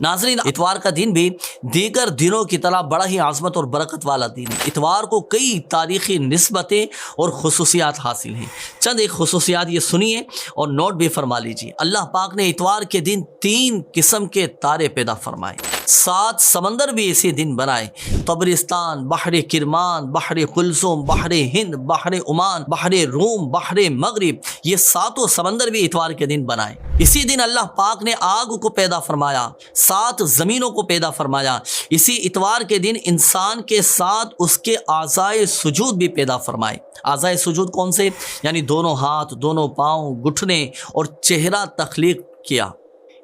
नाज़रीन, इतवार का दिन भी दीगर दिनों की तरह बड़ा ही आज़मत और बरकत वाला दिन है। इतवार को कई तारीख़ी निस्बतें और खुसूसियात हासिल हैं। चंद एक खुसूसियात ये सुनिए और नोट भी फरमा लीजिए। अल्लाह पाक ने इतवार के दिन 3 किस्म के तारे पैदा फरमाए, 7 समंदर भी इसी दिन बनाए। तबरिस्तान, बहर किरमान, बहर कुलसुम, बहर हिंद, बहर ओमान, बहर रूम, बहर मगरिब, ये 7 समंदर भी इतवार के दिन बनाए। इसी दिन अल्लाह पाक ने आग को पैदा फरमाया, 7 ज़मीनों को पैदा फरमाया। इसी इतवार के दिन इंसान के साथ उसके आज़ाए सुजूद भी पैदा फरमाए। आज़ाए सुजूद कौन से? यानी दोनों हाथ, दोनों पाँव, घुटने और चेहरा तख्लीक किया।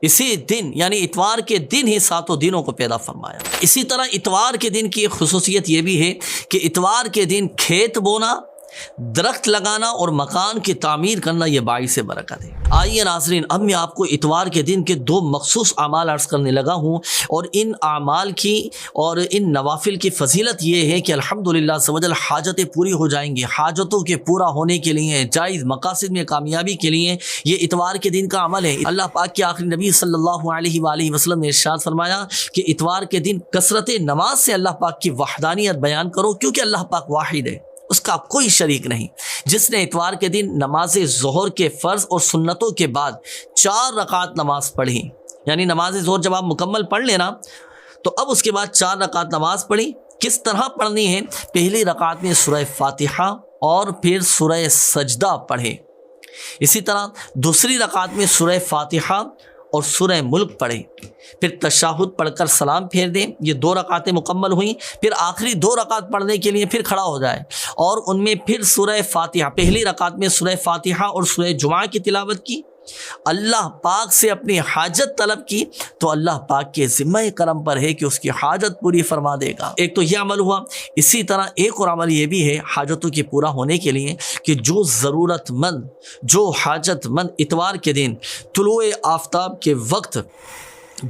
इसी दिन यानी इतवार के दिन ही 7 दिनों को पैदा फरमाया। इसी तरह इतवार के दिन की एक खुसूसियत ये भी है कि इतवार के दिन खेत बोना, दरख्त लगाना और मकान की तामीर करना ये बाइस बरकत है। आइए नाज़रीन, अब मैं आपको इतवार के दिन के 2 मखसूस अमाल अर्ज़ करने लगा हूँ और इन अमाल की और इन नवाफिल की फ़जीलत ये है कि अल्हम्दुलिल्लाह सवजल हाजतें पूरी हो जाएंगी। हाजतों के पूरा होने के लिए, जायज़ मकासद में कामयाबी के लिए ये इतवार के दिन का अमल है। अल्लाह पाक के आखिरी नबी सल्लल्लाहु अलैहि वसल्लम ने इरशाद फरमाया कि इतवार के दिन कसरत नमाज से अल्लाह पाक की वहदानियत बयान करो, क्योंकि अल्लाह पाक वाहिद है, उसका कोई शरीक नहीं। जिसने इतवार के दिन नमाज ज़ोहर के फ़र्ज़ और सुन्नतों के बाद 4 रकात नमाज पढ़ी, यानी नमाज ज़ोहर जब आप मुकम्मल पढ़ लेना तो अब उसके बाद 4 रकात नमाज पढ़ी। किस तरह पढ़नी है? पहली रकात में सूरह फातिहा और फिर सूरह सजदा पढ़े। इसी तरह दूसरी रकात में सूरह फातिहा और सूरह मुल्क पढ़े, फिर तशहुद पढ़कर सलाम फेर दें। ये 2 रकातें मुकम्मल हुई। फिर आखिरी 2 रकात पढ़ने के लिए फिर खड़ा हो जाए और उनमें फिर सूरह फातिहा, पहली रकात में सूरह फातिहा और सूरह जुमा की तिलावत की, अल्लाह पाक से अपनी हाजत तलब की, तो अल्लाह पाक के ज़िम्मे करम पर है कि उसकी हाजत पूरी फरमा देगा। एक तो यह अमल हुआ। इसी तरह एक और अमल ये भी है हाजतों के पूरा होने के लिए कि जो ज़रूरतमंद, जो हाजतमंद इतवार के दिन तुलुए आफ्ताब के वक्त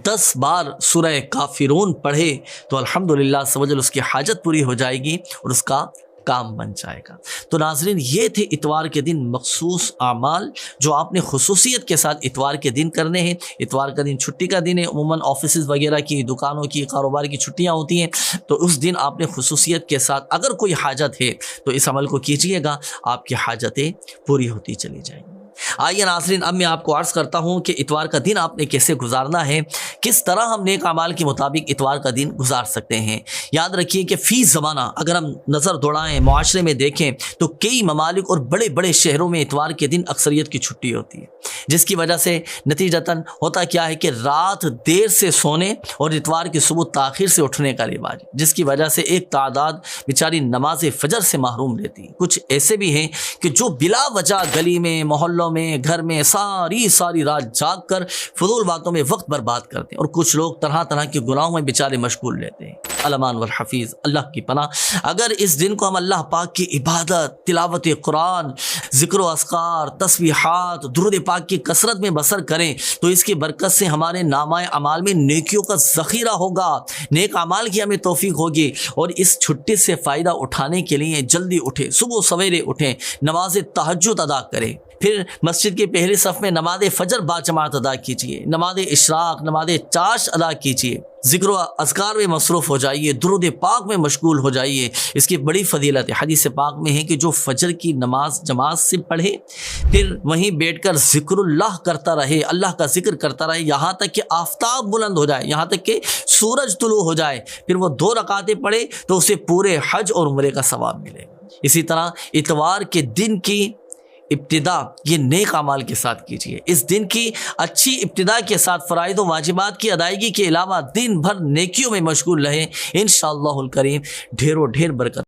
10 बार सूरह काफिरून पढ़े तो अल्हम्दुलिल्लाह सवजल उसकी हाजत पूरी हो जाएगी और उसका काम बन जाएगा। तो नाज़रीन, ये थे इतवार के दिन मखसूस आमाल जो आपने खुसूसियत के साथ इतवार के दिन करने हैं। इतवार का दिन छुट्टी का दिन है, उमूमन ऑफिस वगैरह की, दुकानों की, कारोबार की छुट्टियां होती हैं, तो उस दिन आपने खुसूसियत के साथ अगर कोई हाजत है तो इस अमल को कीजिएगा, आपकी हाजतें पूरी होती चली जाएंगी। आइए नाज़रीन, अब मैं आपको अर्ज़ करता हूँ कि इतवार का दिन आपने कैसे गुजारना है, किस तरह हम नेक अमाल के मुताबिक इतवार का दिन गुजार सकते हैं। याद रखिए कि फ़ी ज़माना अगर हम नज़र दौड़ाएँ, मुआशरे में देखें तो कई ममालिक और बड़े बड़े शहरों में इतवार के दिन अक्सरियत की छुट्टी होती है, जिसकी वजह से नतीजतन होता क्या है कि रात देर से सोने और इतवार की सुबह ताख़ीर से उठने का रिवाज, जिसकी वजह से एक तादाद बेचारी नमाज फ़जर से महरूम रहती है। कुछ ऐसे भी हैं कि जो बिला वजह गली में, मोहल्लों में, घर में सारी रात जाग कर फजूल बातों में वक्त बर्बाद करते हैं और कुछ लोग तरह तरह के गुनाहों में बेचारे मशगूल रहते हैं। अलमान वल हफीज़, अल्लाह की पनाह। अगर इस दिन को हम अल्लाह पाक की इबादत, तिलावत कुरान, ज़िक्र व अस्कार, तस्बीहात, दुरूद पाक की कसरत में बसर करें तो इसकी बरकत से हमारे नामाए अमाल में नेकियों का ज़ख़ीरा होगा, नेक अमाल की हमें तौफीक होगी। और इस छुट्टी से फ़ायदा उठाने के लिए जल्दी उठें, सुबह सवेरे उठें, नमाज तहज्जुद अदा करें, फिर मस्जिद के पहली सफ़ में नमाज फ़जर बाजमात अदा कीजिए, नमाज इशराक, नमाज चाश अदा कीजिए, ज़िक्र व अज़कार में मसरूफ़ हो जाइए, दुरूद पाक में मशगूल हो जाइए। इसकी बड़ी फ़जीलत है। हदीस पाक में है कि जो फ़जर की नमाज जमात से पढ़े फिर वहीं बैठकर ज़िक्रुल्लाह करता रहे, अल्लाह का ज़िक्र करता रहे यहाँ तक कि आफ़ताब बुलंद हो जाए, यहाँ तक कि सूरज तुलू हो जाए, फिर वो 2 रकातें पढ़े तो उसे पूरे हज और उम्रे का सवाब मिलेगा। इसी तरह इतवार के दिन की इब्तिदा ये नेक अमाल के साथ कीजिए। इस दिन की अच्छी इब्तिदा के साथ फ़राइज़ व वाजिबात की अदायगी के अलावा दिन भर नेकियों में मशगूल रहें। इंशाअल्लाहुल करीम ढेरों ढेर बरकत